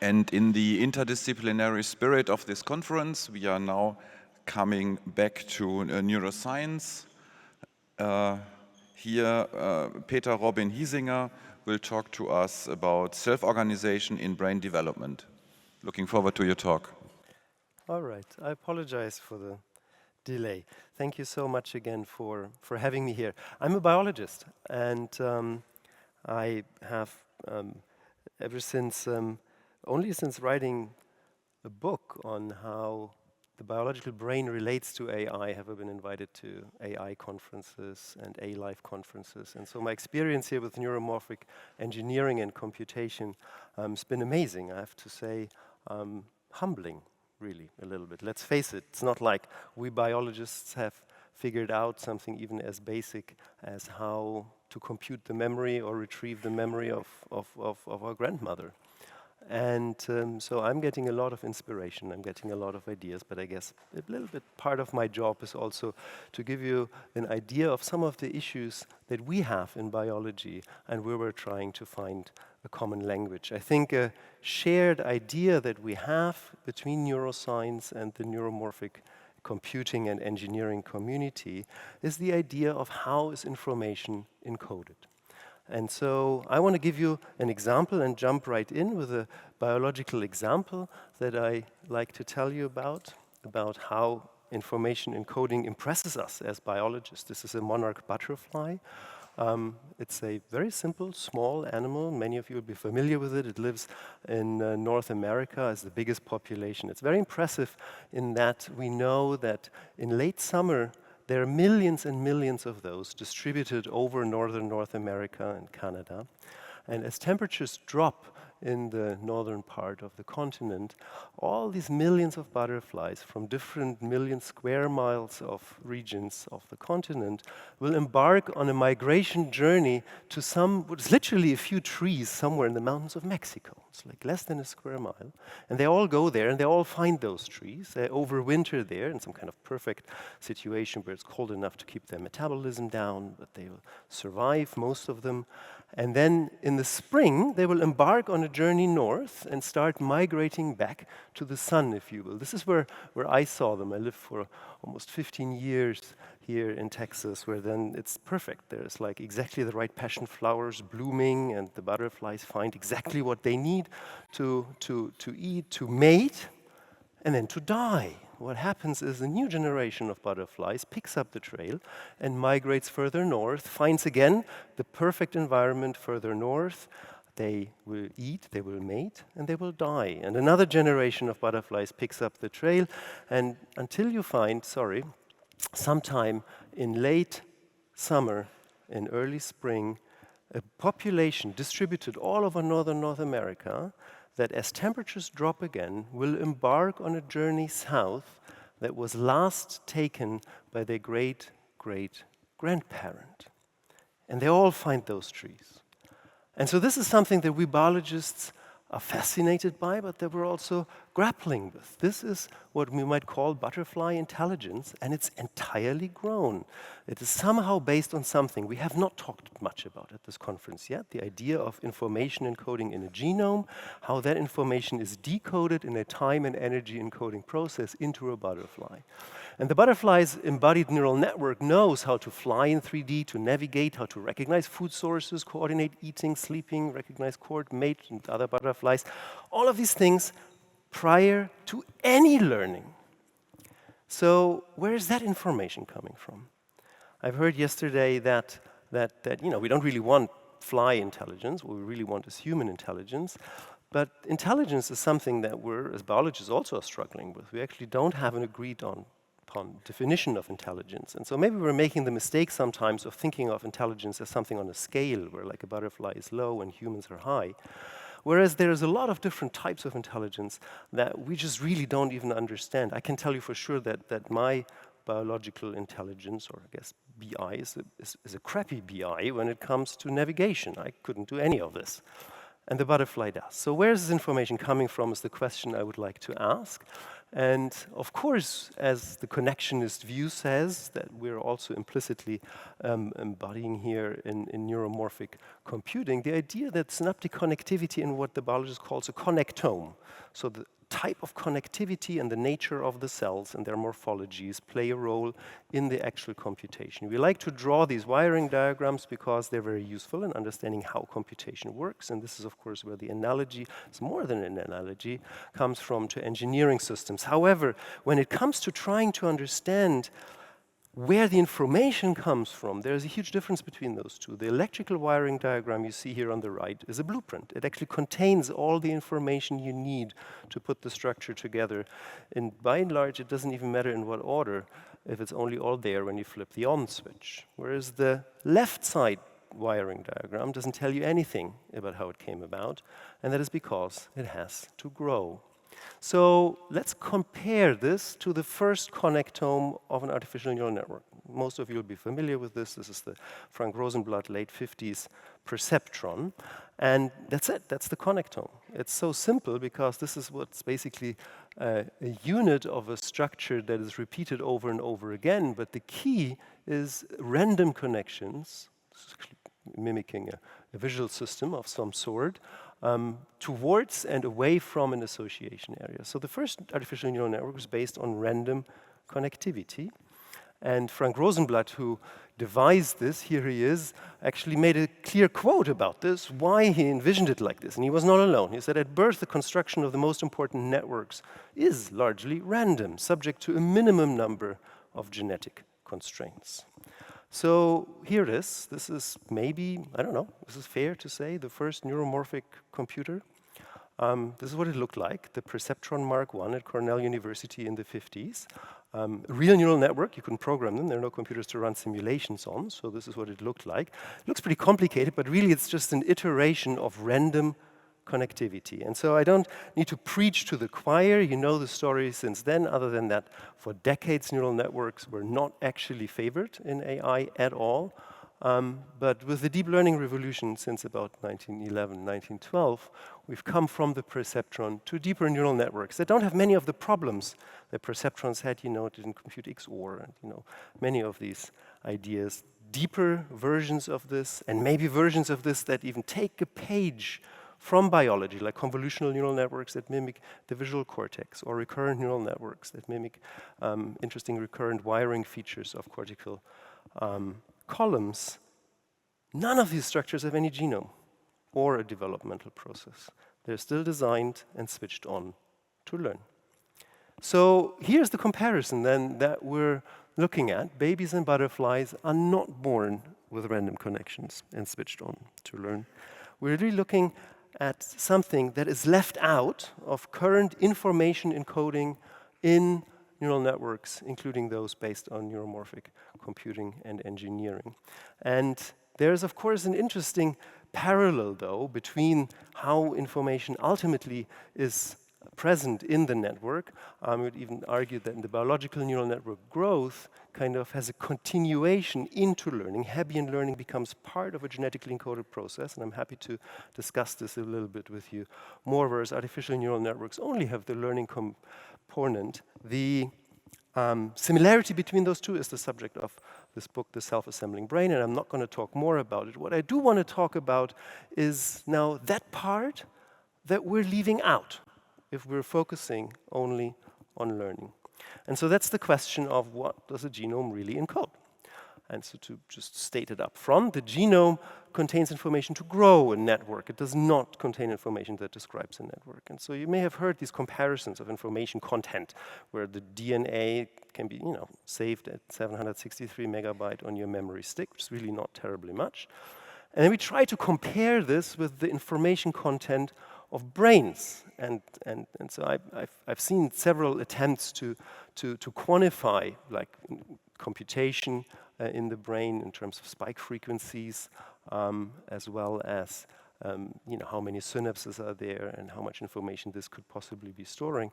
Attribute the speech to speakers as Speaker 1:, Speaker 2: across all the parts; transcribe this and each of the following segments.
Speaker 1: And in the interdisciplinary spirit of this conference, we are now coming back to neuroscience. Here, Peter Robin Hiesinger will talk to us about self-organization in brain development. Looking forward to your talk.
Speaker 2: All right, I apologize for the delay. Thank you so much again for having me here. I'm a biologist, and I have ever since, only since writing a book on how the biological brain relates to AI, have I been invited to AI conferences and A-Life conferences. And so my experience here with neuromorphic engineering and computation has been amazing, I have to say, humbling, really, a little bit. Let's face it, it's not like we biologists have figured out something even as basic as how to compute the memory or retrieve the memory of our grandmother. And so I'm getting a lot of inspiration, I'm getting a lot of ideas, but I guess a little bit part of my job is also to give you an idea of some of the issues that we have in biology and where we're trying to find a common language. I think a shared idea that we have between neuroscience and the neuromorphic computing and engineering community is the idea of how is information encoded. And so I want to give you an example and jump right in with a biological example that I like to tell you about how information encoding impresses us as biologists. This is a monarch butterfly. It's a very simple, small animal. Many of you will be familiar with it. It lives in North America as the biggest population. It's very impressive in that we know that in late summer, there are millions and millions of those distributed over northern North America and Canada. And as temperatures drop in the northern part of the continent, all these millions of butterflies from different million square miles of regions of the continent will embark on a migration journey to it's literally a few trees somewhere in the mountains of Mexico. It's like less than a square mile. And they all go there and they all find those trees. They overwinter there in some kind of perfect situation where it's cold enough to keep their metabolism down, but they will survive, most of them. And then in the spring, they will embark on a journey north and start migrating back to the sun, if you will. This is where I saw them. I lived for almost 15 years here in Texas, where then it's perfect. There's like exactly the right passion flowers blooming, and the butterflies find exactly what they need to eat, to mate, and then to die. What happens is a new generation of butterflies picks up the trail and migrates further north, finds again the perfect environment further north. They will eat, they will mate, and they will die. And another generation of butterflies picks up the trail, and until you find, sometime in late summer, in early spring, a population distributed all over northern North America that as temperatures drop again will embark on a journey south that was last taken by their great-great-grandparent. And they all find those trees. And so this is something that we biologists are fascinated by, but that we're also grappling with. This is what we might call butterfly intelligence, and it's entirely grown. It is somehow based on something we have not talked much about at this conference yet, the idea of information encoding in a genome, how that information is decoded in a time and energy encoding process into a butterfly. And the butterfly's embodied neural network knows how to fly in 3D, to navigate, how to recognize food sources, coordinate eating, sleeping, recognize court, mate, and other butterflies. All of these things prior to any learning. So where is that information coming from? I've heard yesterday that we don't really want fly intelligence. What we really want is human intelligence. But intelligence is something that we're, as biologists, also are struggling with. We actually don't have an agreed upon definition of intelligence. And so maybe we're making the mistake sometimes of thinking of intelligence as something on a scale where like a butterfly is low and humans are high. Whereas there's a lot of different types of intelligence that we just really don't even understand. I can tell you for sure that my biological intelligence, or I guess BI, is a crappy BI when it comes to navigation. I couldn't do any of this. And the butterfly does. So where is this information coming from is the question I would like to ask. And of course, as the connectionist view says, that we're also implicitly embodying here in neuromorphic computing, the idea that synaptic connectivity in what the biologist calls a connectome, so the type of connectivity and the nature of the cells and their morphologies play a role in the actual computation. We like to draw these wiring diagrams because they're very useful in understanding how computation works, and this is of course where the analogy, it's more than an analogy, comes from to engineering systems. However, when it comes to trying to understand where the information comes from, there's a huge difference between those two. The electrical wiring diagram you see here on the right is a blueprint. It actually contains all the information you need to put the structure together. And by and large, it doesn't even matter in what order if it's only all there when you flip the on switch. Whereas the left side wiring diagram doesn't tell you anything about how it came about, and that is because it has to grow. So let's compare this to the first connectome of an artificial neural network. Most of you will be familiar with this. This is the Frank Rosenblatt late 50s perceptron. And that's it. That's the connectome. It's so simple because this is what's basically a unit of a structure that is repeated over and over again. But the key is random connections, mimicking a visual system of some sort, towards and away from an association area. So the first artificial neural network was based on random connectivity. And Frank Rosenblatt, who devised this, here he is, actually made a clear quote about this, why he envisioned it like this. And he was not alone. He said, at birth, the construction of the most important networks is largely random, subject to a minimum number of genetic constraints. So here it is. This is maybe, I don't know, this is fair to say, the first neuromorphic computer. This is what it looked like, the Perceptron Mark I at Cornell University in the 50s. A real neural network, you couldn't program them, there are no computers to run simulations on, so this is what it looked like. It looks pretty complicated, but really it's just an iteration of random connectivity. And so I don't need to preach to the choir, you know the story since then. Other than that, for decades neural networks were not actually favored in AI at all. But with the deep learning revolution since about 1911, 1912, we've come from the perceptron to deeper neural networks that don't have many of the problems that perceptrons had. You know, it didn't compute XOR, and you know, many of these ideas. Deeper versions of this, and maybe versions of this that even take a page from biology, like convolutional neural networks that mimic the visual cortex, or recurrent neural networks that mimic interesting recurrent wiring features of cortical columns. None of these structures have any genome or a developmental process. They're still designed and switched on to learn. So here's the comparison then that we're looking at. Babies and butterflies are not born with random connections and switched on to learn. We're really looking at something that is left out of current information encoding in neural networks, including those based on neuromorphic computing and engineering. And there's, of course, an interesting parallel, though, between how information ultimately is present in the network. I would even argue that in the biological neural network growth kind of has a continuation into learning. Hebbian learning becomes part of a genetically encoded process, and I'm happy to discuss this a little bit with you more, whereas artificial neural networks only have the learning component. The similarity between those two is the subject of this book, The Self-Assembling Brain, and I'm not going to talk more about it. What I do want to talk about is now that part that we're leaving out if we're focusing only on learning. And so that's the question of what does a genome really encode? And so to just state it up front, the genome contains information to grow a network. It does not contain information that describes a network. And so you may have heard these comparisons of information content, where the DNA can be, saved at 763 megabyte on your memory stick, which is really not terribly much. And then we try to compare this with the information content of brains. And so I've seen several attempts to quantify like computation in the brain in terms of spike frequencies, as well as how many synapses are there and how much information this could possibly be storing.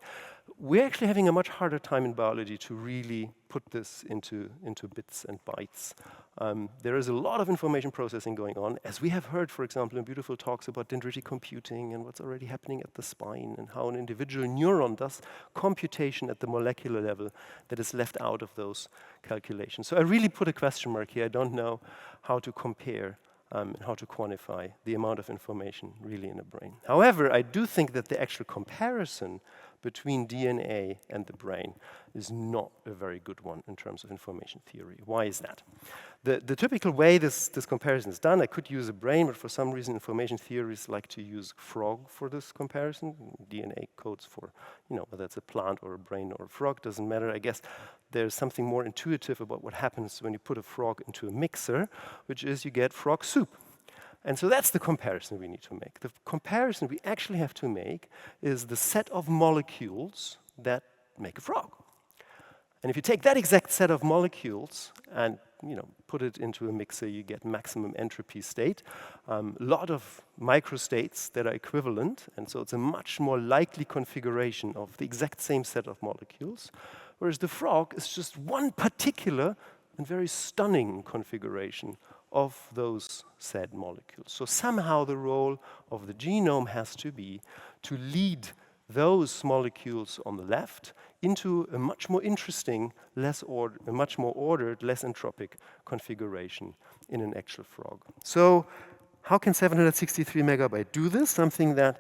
Speaker 2: We're actually having a much harder time in biology to really put this into bits and bytes. There is a lot of information processing going on, as we have heard, for example, in beautiful talks about dendritic computing and what's already happening at the spine and how an individual neuron does computation at the molecular level that is left out of those calculations. So I really put a question mark here. I don't know how to compare and how to quantify the amount of information really in a brain. However, I do think that the actual comparison between DNA and the brain is not a very good one in terms of information theory. Why is that? The typical way this comparison is done, I could use a brain, but for some reason information theorists like to use frog for this comparison. DNA codes for, whether it's a plant or a brain or a frog, doesn't matter. I guess there's something more intuitive about what happens when you put a frog into a mixer, which is you get frog soup. And so that's the comparison we need to make. The comparison we actually have to make is the set of molecules that make a frog. And if you take that exact set of molecules and put it into a mixer, you get maximum entropy state, a lot of microstates that are equivalent, and so it's a much more likely configuration of the exact same set of molecules, whereas the frog is just one particular and very stunning configuration of those said molecules. So somehow the role of the genome has to be to lead those molecules on the left into a much more interesting, a much more ordered, less entropic configuration in an actual frog. So how can 763 megabyte do this? Something that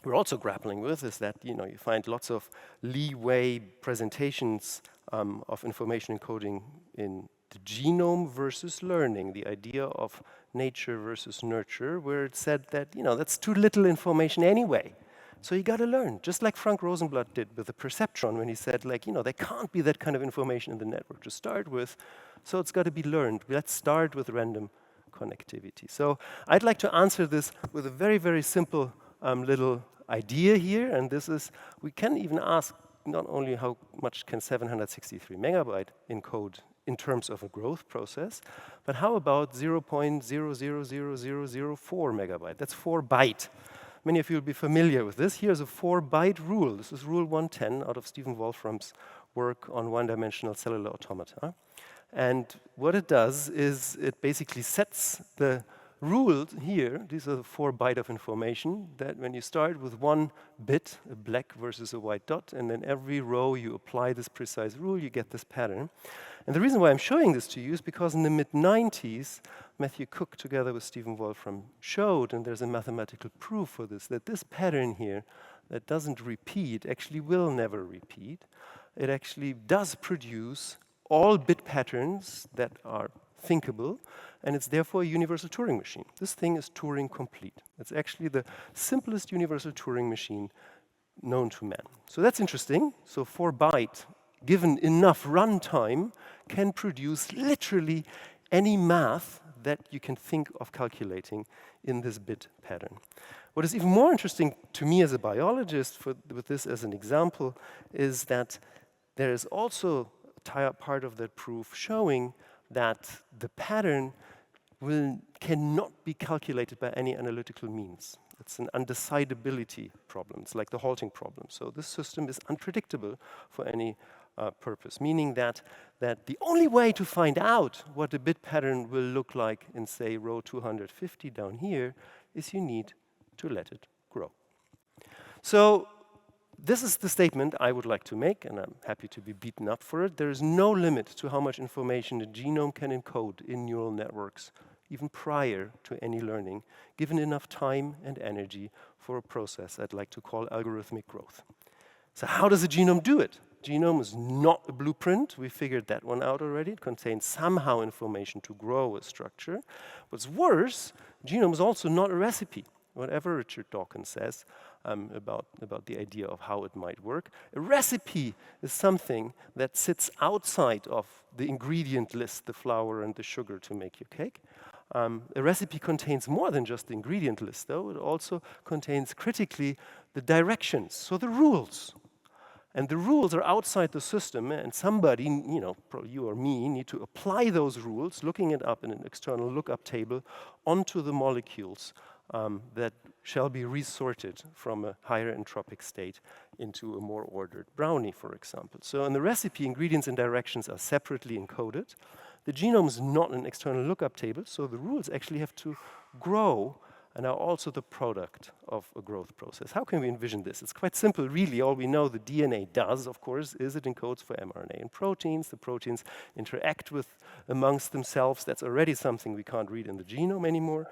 Speaker 2: we're also grappling with is that you find lots of leeway presentations of information encoding in the genome versus learning, the idea of nature versus nurture, where it said that that's too little information anyway. So you got to learn, just like Frank Rosenblatt did with the perceptron when he said, there can't be that kind of information in the network to start with, so it's got to be learned. Let's start with random connectivity. So I'd like to answer this with a very, very simple little idea here, and this is, we can even ask not only how much can 763 megabyte encode in terms of a growth process, but how about 0.000004 megabyte? That's 4 byte. Many of you will be familiar with this. Here's a 4-byte rule. This is rule 110 out of Stephen Wolfram's work on one-dimensional cellular automata. And what it does is it basically sets the rule here. These are the 4 byte of information that when you start with 1 bit, a black versus a white dot, and then every row you apply this precise rule, you get this pattern. And the reason why I'm showing this to you is because in the mid-90s, Matthew Cook, together with Stephen Wolfram, showed, and there's a mathematical proof for this, that this pattern here that doesn't repeat actually will never repeat. It actually does produce all bit patterns that are thinkable, and it's therefore a universal Turing machine. This thing is Turing complete. It's actually the simplest universal Turing machine known to man. So that's interesting. So 4 byte, given enough runtime, can produce literally any math that you can think of calculating in this bit pattern. What is even more interesting to me as a biologist, with this as an example, is that there is also a part of that proof showing that the pattern cannot be calculated by any analytical means. It's an undecidability problem. It's like the halting problem. So this system is unpredictable for any purpose, meaning that the only way to find out what a bit pattern will look like in, say, row 250 down here is you need to let it grow. So this is the statement I would like to make, and I'm happy to be beaten up for it. There is no limit to how much information the genome can encode in neural networks, even prior to any learning, given enough time and energy for a process I'd like to call algorithmic growth. So how does the genome do it? Genome is not a blueprint. We figured that one out already. It contains somehow information to grow a structure. What's worse, genome is also not a recipe. Whatever Richard Dawkins says about the idea of how it might work, a recipe is something that sits outside of the ingredient list, the flour and the sugar to make your cake. A recipe contains more than just the ingredient list, though. It also contains critically the directions, so the rules. And the rules are outside the system, and somebody, you know, probably you or me, need to apply those rules, looking it up in an external lookup table, onto the molecules that shall be resorted from a higher entropic state into a more ordered brownie, for example. So in the recipe, ingredients and directions are separately encoded. The genome is not an external lookup table, so the rules actually have to grow and are also the product of a growth process. How can we envision this? It's quite simple, really. All we know the DNA does, of course, is it encodes for mRNA and proteins. The proteins interact with amongst themselves. That's already something we can't read in the genome anymore.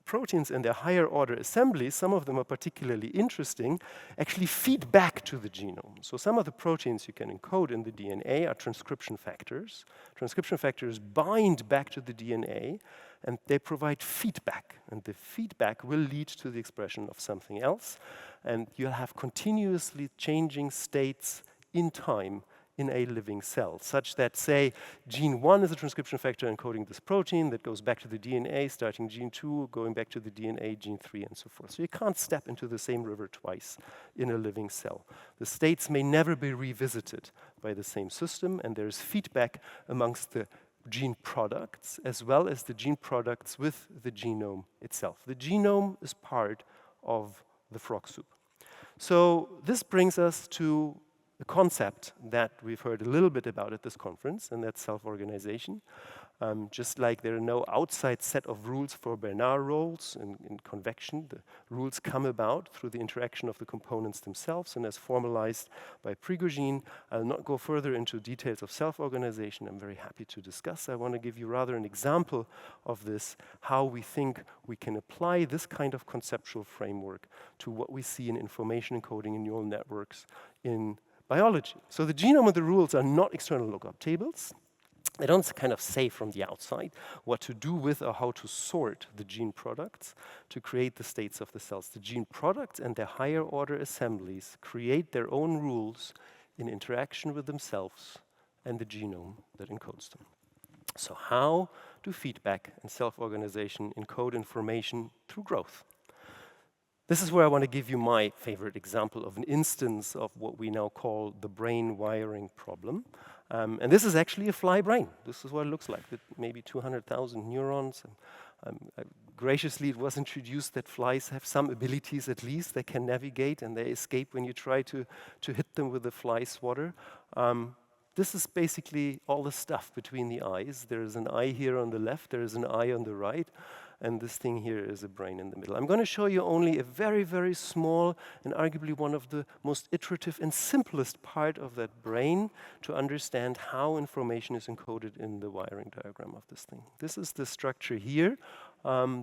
Speaker 2: Proteins and their higher order assemblies, some of them are particularly interesting, actually feed back to the genome. So some of the proteins you can encode in the DNA are transcription factors. Transcription factors bind back to the DNA, and they provide feedback. And the feedback will lead to the expression of something else. And you'll have continuously changing states in time in a living cell, such that, say, gene 1 is a transcription factor encoding this protein that goes back to the DNA, starting gene 2, going back to the DNA, gene 3, and so forth. So you can't step into the same river twice in a living cell. The states may never be revisited by the same system, and there is feedback amongst the gene products as well as the gene products with the genome itself. The genome is part of the frog soup. So this brings us to a concept that we've heard a little bit about at this conference, and that's self-organization. Just like there are no outside set of rules for Bernard roles in convection, the rules come about through the interaction of the components themselves and as formalized by Prigogine. I'll not go further into details of self-organization. I'm very happy to discuss. I want to give you rather an example of this, how we think we can apply this kind of conceptual framework to what we see in information encoding in neural networks in biology. So the genome and the rules are not external lookup tables. They don't kind of say from the outside what to do with or how to sort the gene products to create the states of the cells. The gene products and their higher order assemblies create their own rules in interaction with themselves and the genome that encodes them. So how do feedback and self-organization encode information through growth? This is where I want to give you my favorite example of an instance of what we now call the brain wiring problem. And this is actually a fly brain. This is what it looks like, with maybe 200,000 neurons. Graciously, it was introduced that flies have some abilities at least. They can navigate and they escape when you try to hit them with a fly swatter. This is basically all the stuff between the eyes. There is an eye here on the left, there is an eye on the right, and this thing here is a brain in the middle. I'm going to show you only a very, very small and arguably one of the most iterative and simplest part of that brain to understand how information is encoded in the wiring diagram of this thing. This is the structure here.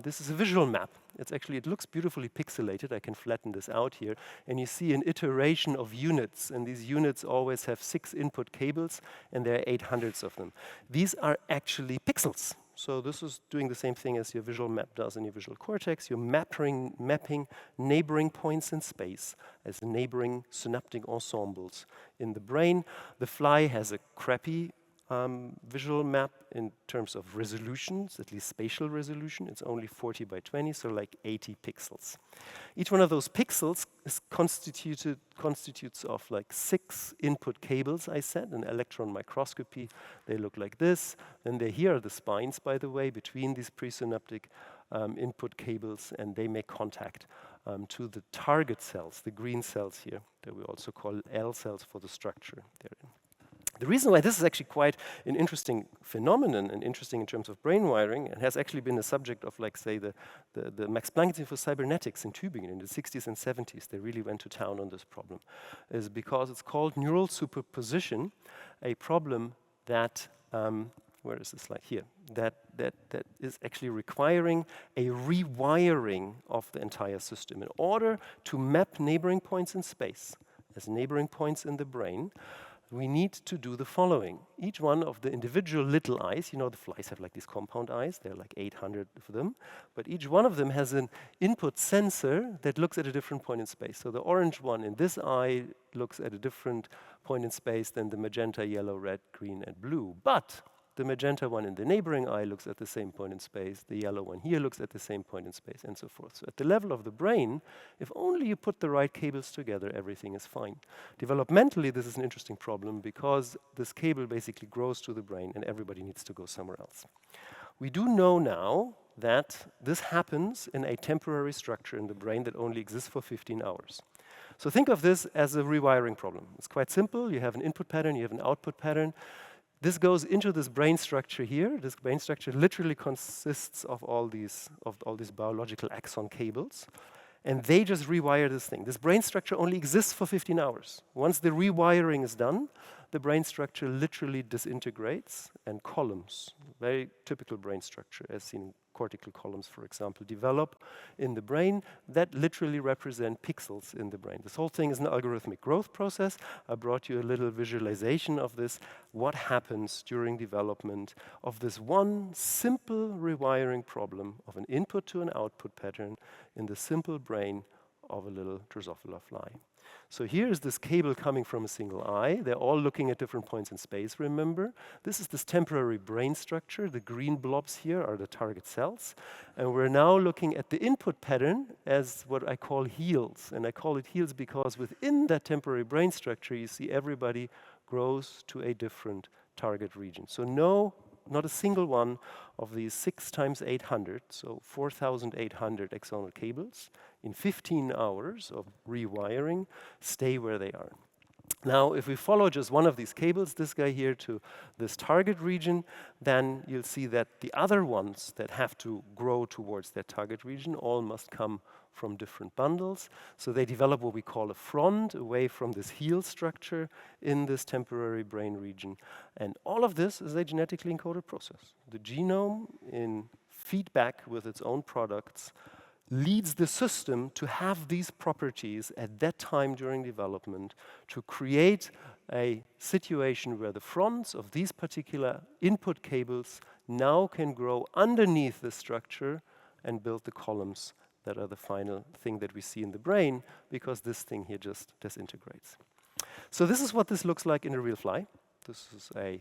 Speaker 2: This is a visual map. It looks beautifully pixelated. I can flatten this out here. And you see an iteration of units. And these units always have 6 input cables, and there are 800s of them. These are actually pixels. So this is doing the same thing as your visual map does in your visual cortex. You're mapping neighboring points in space as neighboring synaptic ensembles in the brain. The fly has a crappy visual map in terms of resolutions, at least spatial resolution. It's only 40 by 20, so like 80 pixels. Each one of those pixels is constitutes of like 6 input cables, I said. In electron microscopy, they look like this. Then here are the spines, by the way, between these presynaptic input cables, and they make contact to the target cells, the green cells here, that we also call L cells for the structure therein. The reason why this is actually quite an interesting phenomenon and interesting in terms of brain wiring, and has actually been the subject of, like, say, the Max Planck Institute for Cybernetics in Tübingen in the 60s and 70s. They really went to town on this problem, is because it's called neural superposition, a problem that, where is this slide? Here. That is actually requiring a rewiring of the entire system. In order to map neighboring points in space as neighboring points in the brain, we need to do the following. Each one of the individual little eyes, you know, the flies have like these compound eyes, there are like 800 of them, but each one of them has an input sensor that looks at a different point in space. So the orange one in this eye looks at a different point in space than the magenta, yellow, red, green, and blue. But The magenta one in the neighboring eye looks at the same point in space. The yellow one here looks at the same point in space, and so forth. So at the level of the brain, if only you put the right cables together, everything is fine. Developmentally, this is an interesting problem because this cable basically grows to the brain and everybody needs to go somewhere else. We do know now that this happens in a temporary structure in the brain that only exists for 15 hours. So think of this as a rewiring problem. It's quite simple. You have an input pattern, you have an output pattern. This goes into this brain structure here. This brain structure literally consists of all these biological axon cables. And they just rewire this thing. This brain structure only exists for 15 hours. Once the rewiring is done, the brain structure literally disintegrates and columns, very typical brain structure as seen in cortical columns, for example, develop in the brain that literally represent pixels in the brain. This whole thing is an algorithmic growth process. I brought you a little visualization of this, what happens during development of this one simple rewiring problem of an input to an output pattern in the simple brain of a little Drosophila fly. So here is this cable coming from a single eye. They're all looking at different points in space, remember. This is this temporary brain structure. The green blobs here are the target cells. And we're now looking at the input pattern as what I call heels. And I call it heels because within that temporary brain structure, you see everybody grows to a different target region. So not a single one of these 6 times 800, so 4,800 axonal cables in 15 hours of rewiring stay where they are. Now, if we follow just one of these cables, this guy here, to this target region, then you'll see that the other ones that have to grow towards that target region all must come from different bundles. So they develop what we call a front away from this heel structure in this temporary brain region. And all of this is a genetically encoded process. The genome, in feedback with its own products, leads the system to have these properties at that time during development to create a situation where the fronts of these particular input cables now can grow underneath the structure and build the columns that are the final thing that we see in the brain, because this thing here just disintegrates. So this is what this looks like in a real fly. This is a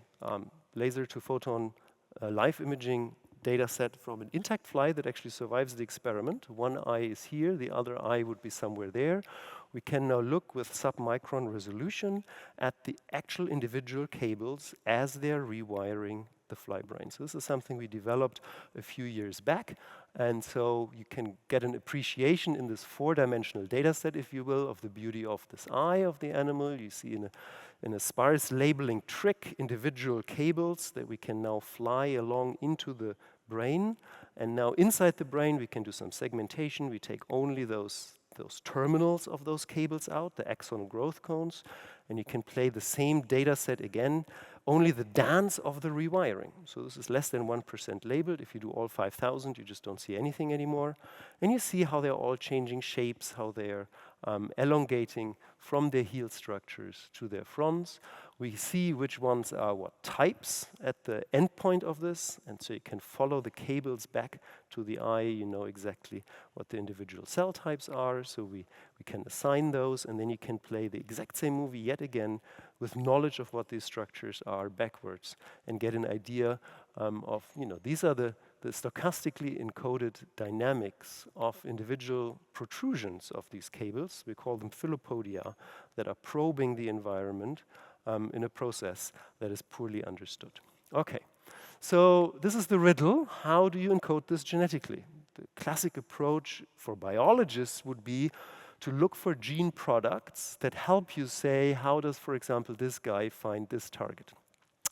Speaker 2: laser to photon live imaging data set from an intact fly that actually survives the experiment. One eye is here, the other eye would be somewhere there. We can now look with submicron resolution at the actual individual cables as they're rewiring the fly brain. So this is something we developed a few years back. And so you can get an appreciation in this 4-dimensional data set, if you will, of the beauty of this eye of the animal. You see in a sparse labeling trick individual cables that we can now fly along into the brain. And now inside the brain, we can do some segmentation. We take only those terminals of those cables out, the axon growth cones, and you can play the same data set again, only the dance of the rewiring. So this is less than 1% labeled. If you do all 5,000, you just don't see anything anymore. And you see how they're all changing shapes, how they're elongating from their heel structures to their fronts. We see which ones are what types at the end point of this, and so you can follow the cables back to the eye. You know exactly what the individual cell types are, so we can assign those, and then you can play the exact same movie yet again with knowledge of what these structures are backwards and get an idea of, these are the stochastically encoded dynamics of individual protrusions of these cables. We call them philopodia that are probing the environment in a process that is poorly understood. Okay, so this is the riddle. How do you encode this genetically? The classic approach for biologists would be to look for gene products that help you say, how does, for example, this guy find this target?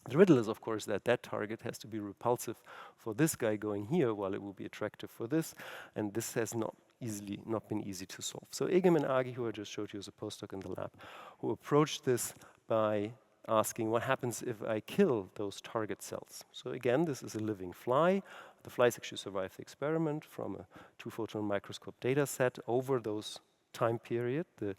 Speaker 2: The riddle is, of course, that that target has to be repulsive for this guy going here, while it will be attractive for this, and this has not been easy to solve. So Egem and Agi, who I just showed you as a postdoc in the lab, who approached this by asking what happens if I kill those target cells. So again, this is a living fly. The flies actually survived the experiment from a 2-photon microscope data set over those time period. The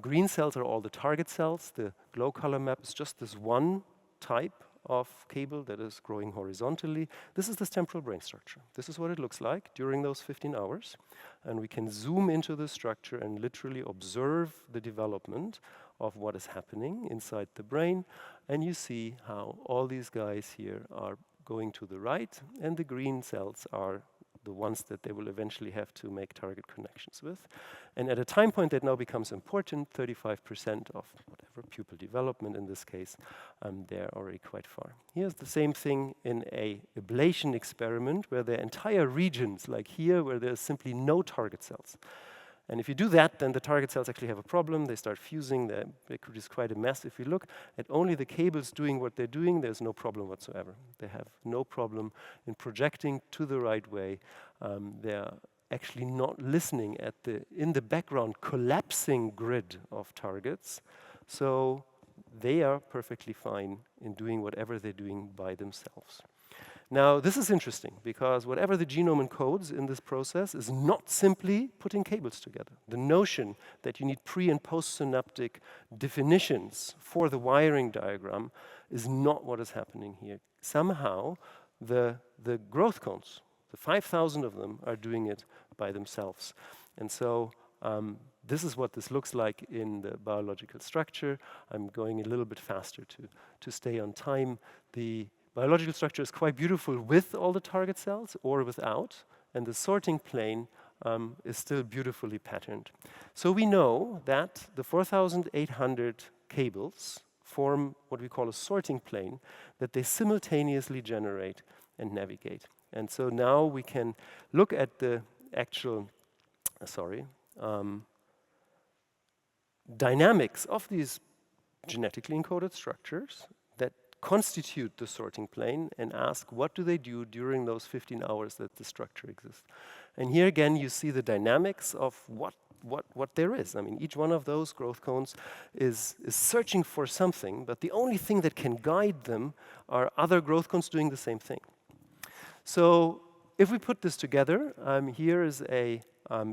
Speaker 2: green cells are all the target cells. The glow color map is just this one type of cable that is growing horizontally. This is this temporal brain structure. This is what it looks like during those 15 hours. And we can zoom into the structure and literally observe the development of what is happening inside the brain. And you see how all these guys here are going to the right, and the green cells are the ones that they will eventually have to make target connections with. And at a time point that now becomes important, 35% of whatever pupil development in this case, they're already quite far. Here's the same thing in a ablation experiment where there are entire regions, like here, where there's simply no target cells. And if you do that, then the target cells actually have a problem. They start fusing. They produce quite a mess. If you look at only the cables doing what they're doing, there's no problem whatsoever. They have no problem in projecting to the right way. They're actually not listening at in the background, collapsing grid of targets. So they are perfectly fine in doing whatever they're doing by themselves. Now, this is interesting because whatever the genome encodes in this process is not simply putting cables together. The notion that you need pre- and post-synaptic definitions for the wiring diagram is not what is happening here. Somehow, the growth cones, the 5,000 of them, are doing it by themselves. And so this is what this looks like in the biological structure. I'm going a little bit faster to stay on time. The biological structure is quite beautiful with all the target cells or without, and the sorting plane is still beautifully patterned. So we know that the 4,800 cables form what we call a sorting plane, that they simultaneously generate and navigate. And so now we can look at the actual, dynamics of these genetically encoded structures that constitute the sorting plane and ask what do they do during those 15 hours that the structure exists. And here again you see the dynamics of what there is. I mean, each one of those growth cones is searching for something, but the only thing that can guide them are other growth cones doing the same thing. So if we put this together, here is a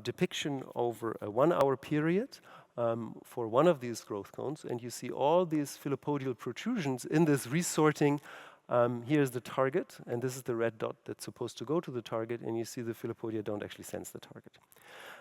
Speaker 2: depiction over a 1 hour period for one of these growth cones, and you see all these filopodial protrusions in this resorting. Here's the target, and this is the red dot that's supposed to go to the target, and you see the filopodia don't actually sense the target.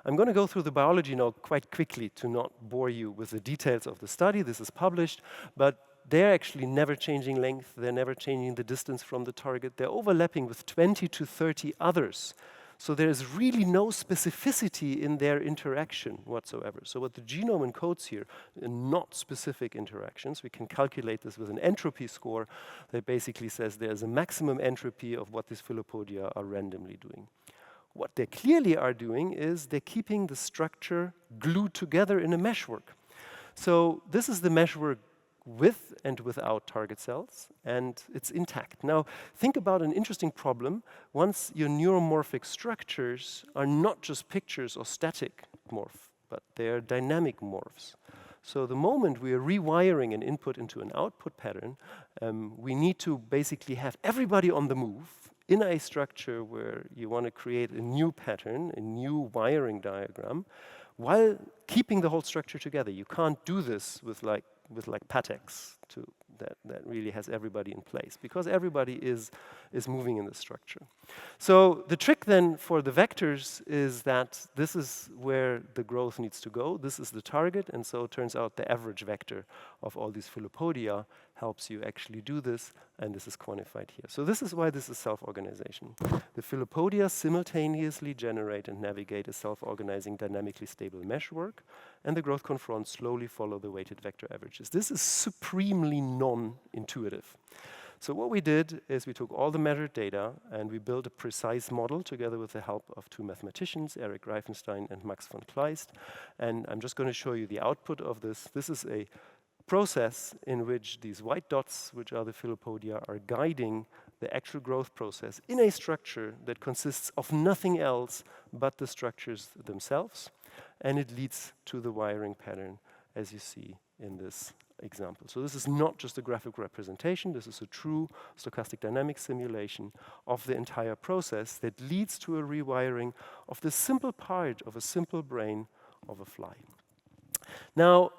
Speaker 2: I'm going to go through the biology now quite quickly to not bore you with the details of the study. This is published, but they're actually never changing length. They're never changing the distance from the target. They're overlapping with 20 to 30 others. So there's really no specificity in their interaction whatsoever. So what the genome encodes here are not specific interactions. We can calculate this with an entropy score that basically says there's a maximum entropy of what these filopodia are randomly doing. What they clearly are doing is they're keeping the structure glued together in a meshwork. So this is the meshwork with and without target cells, and it's intact. Now, think about an interesting problem. Once your neuromorphic structures are not just pictures or static morph, but they're dynamic morphs. So the moment we are rewiring an input into an output pattern, we need to basically have everybody on the move in a structure where you want to create a new pattern, a new wiring diagram, while keeping the whole structure together. You can't do this with like Patex that really has everybody in place, because everybody is moving in the structure. So the trick then for the vectors is that this is where the growth needs to go. This is the target, and so it turns out the average vector of all these filopodia helps you actually do this, and this is quantified here. So this is why this is self-organization. The filopodia simultaneously generate and navigate a self-organizing, dynamically stable meshwork, and the growth confronts slowly follow the weighted vector averages. This is supremely non-intuitive. So what we did is we took all the measured data and we built a precise model together with the help of two mathematicians, Eric Greifenstein and Max von Kleist. And I'm just going to show you the output of this. This is a process in which these white dots, which are the filopodia, are guiding the actual growth process in a structure that consists of nothing else but the structures themselves. And it leads to the wiring pattern, as you see in this example. So this is not just a graphic representation, this is a true stochastic dynamic simulation of the entire process that leads to a rewiring of the simple part of a simple brain of a fly. Now,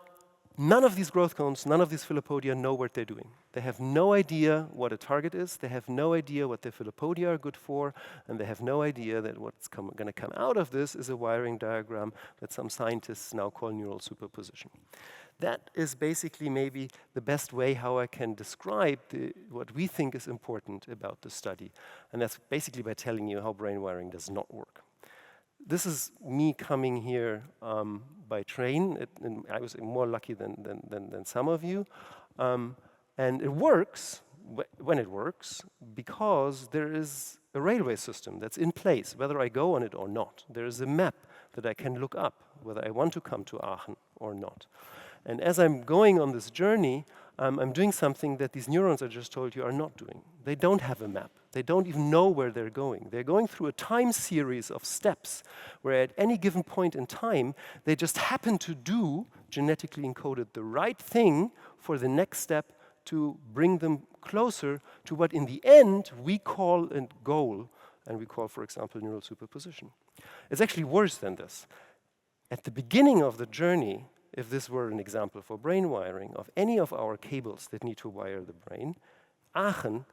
Speaker 2: None of these growth cones, none of these filopodia know what they're doing. They have no idea what a target is. They have no idea what their filopodia are good for. And they have no idea that what's going to come out of this is a wiring diagram that some scientists now call neural superposition. That is basically maybe the best way how I can describe what we think is important about the study. And that's basically by telling you how brain wiring does not work. This is me coming here by train. And I was more lucky than some of you. And it works, when it works, because there is a railway system that's in place, whether I go on it or not. There is a map that I can look up, whether I want to come to Aachen or not. And as I'm going on this journey, I'm doing something that these neurons I just told you are not doing. They don't have a map. They don't even know where they're going. They're going through a time series of steps where at any given point in time, they just happen to do, genetically encoded, the right thing for the next step to bring them closer to what in the end we call a goal, and we call, for example, neural superposition. It's actually worse than this. At the beginning of the journey, if this were an example for brain wiring of any of our cables that need to wire the brain, Aachen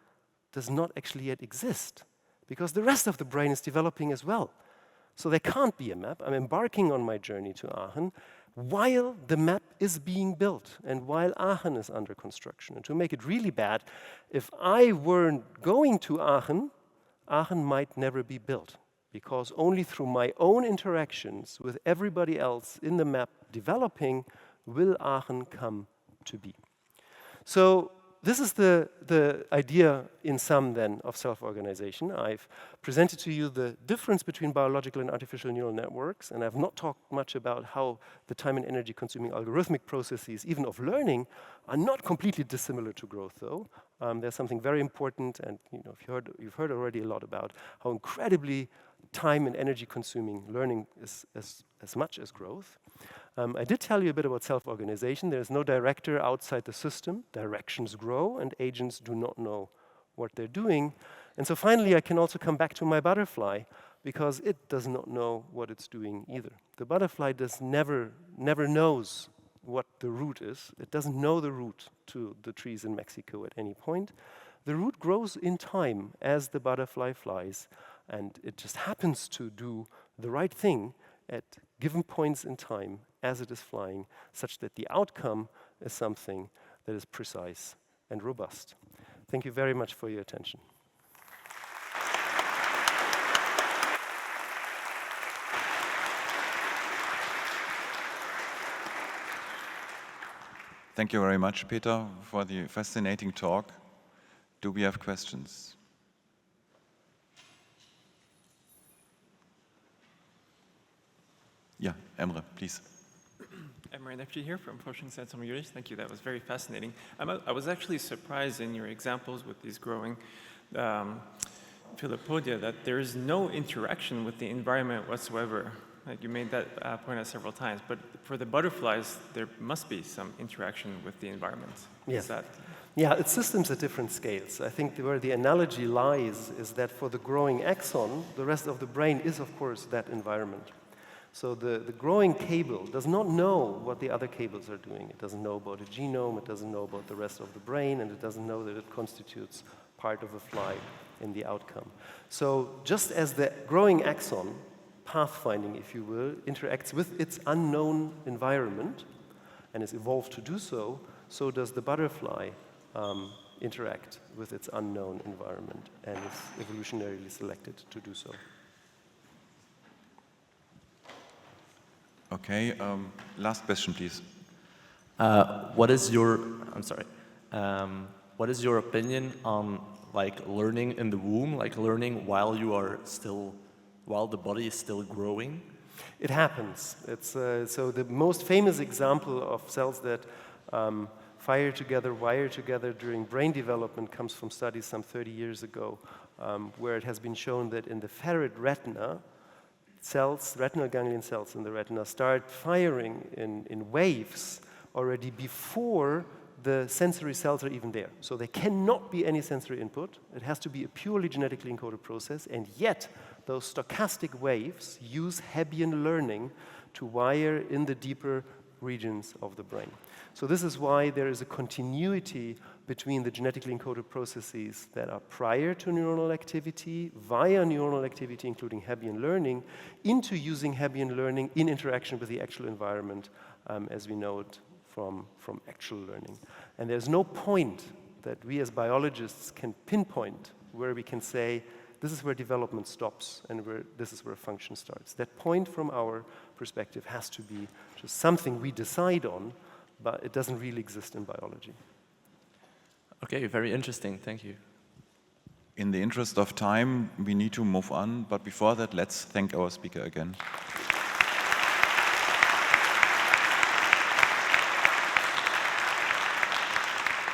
Speaker 2: does not actually yet exist because the rest of the brain is developing as well. So there can't be a map. I'm embarking on my journey to Aachen while the map is being built and while Aachen is under construction. And to make it really bad, if I weren't going to Aachen, Aachen might never be built, because only through my own interactions with everybody else in the map developing will Aachen come to be. So this is the idea in sum then of self-organization. I've presented to you the difference between biological and artificial neural networks, and I've not talked much about how the time and energy consuming algorithmic processes, even of learning, are not completely dissimilar to growth though. There's something very important, and you've heard already a lot about how incredibly time and energy consuming learning is as much as growth. I did tell you a bit about self-organization. There's no director outside the system. Directions grow, and agents do not know what they're doing. And so finally, I can also come back to my butterfly, because it does not know what it's doing either. The butterfly never knows what the route is. It doesn't know the route to the trees in Mexico at any point. The route grows in time as the butterfly flies, and it just happens to do the right thing at given points in time as it is flying, such that the outcome is something that is precise and robust. Thank you very much for your attention.
Speaker 1: Thank you very much, Peter, for the fascinating talk. Do we have questions? Yeah, Emre, please.
Speaker 3: Emre Nefci here from Forschungszentrum Jülich. Thank you, that was very fascinating. I was actually surprised in your examples with these growing filopodia that there is no interaction with the environment whatsoever. Like you made that point out several times, but for the butterflies, there must be some interaction with the environment.
Speaker 2: Yes.
Speaker 3: Is that
Speaker 2: Yeah, it's systems at different scales. I think where the analogy lies is that for the growing axon, the rest of the brain is, of course, that environment. So the growing cable does not know what the other cables are doing. It doesn't know about a genome, it doesn't know about the rest of the brain, and it doesn't know that it constitutes part of a fly in the outcome. So just as the growing axon, pathfinding, if you will, interacts with its unknown environment and is evolved to do so, so does the butterfly interact with its unknown environment and is evolutionarily selected to do so.
Speaker 1: Okay, last question, please.
Speaker 4: What is your opinion on like learning in the womb, like learning while the body is still growing?
Speaker 2: It happens. It's so the most famous example of cells that fire together, wire together during brain development comes from studies some 30 years ago, where it has been shown that in the ferret retina, retinal ganglion cells in the retina start firing in waves already before the sensory cells are even there. So there cannot be any sensory input. It has to be a purely genetically encoded process, and yet those stochastic waves use Hebbian learning to wire in the deeper regions of the brain. So this is why there is a continuity between the genetically encoded processes that are prior to neuronal activity, via neuronal activity, including Hebbian learning, into using Hebbian learning in interaction with the actual environment as we know it from actual learning. And there's no point that we as biologists can pinpoint where we can say, this is where development stops and this is where function starts. That point from our perspective has to be just something we decide on, but it doesn't really exist in biology.
Speaker 4: Okay, very interesting. Thank you.
Speaker 1: In the interest of time, we need to move on, but before that, let's thank our speaker again.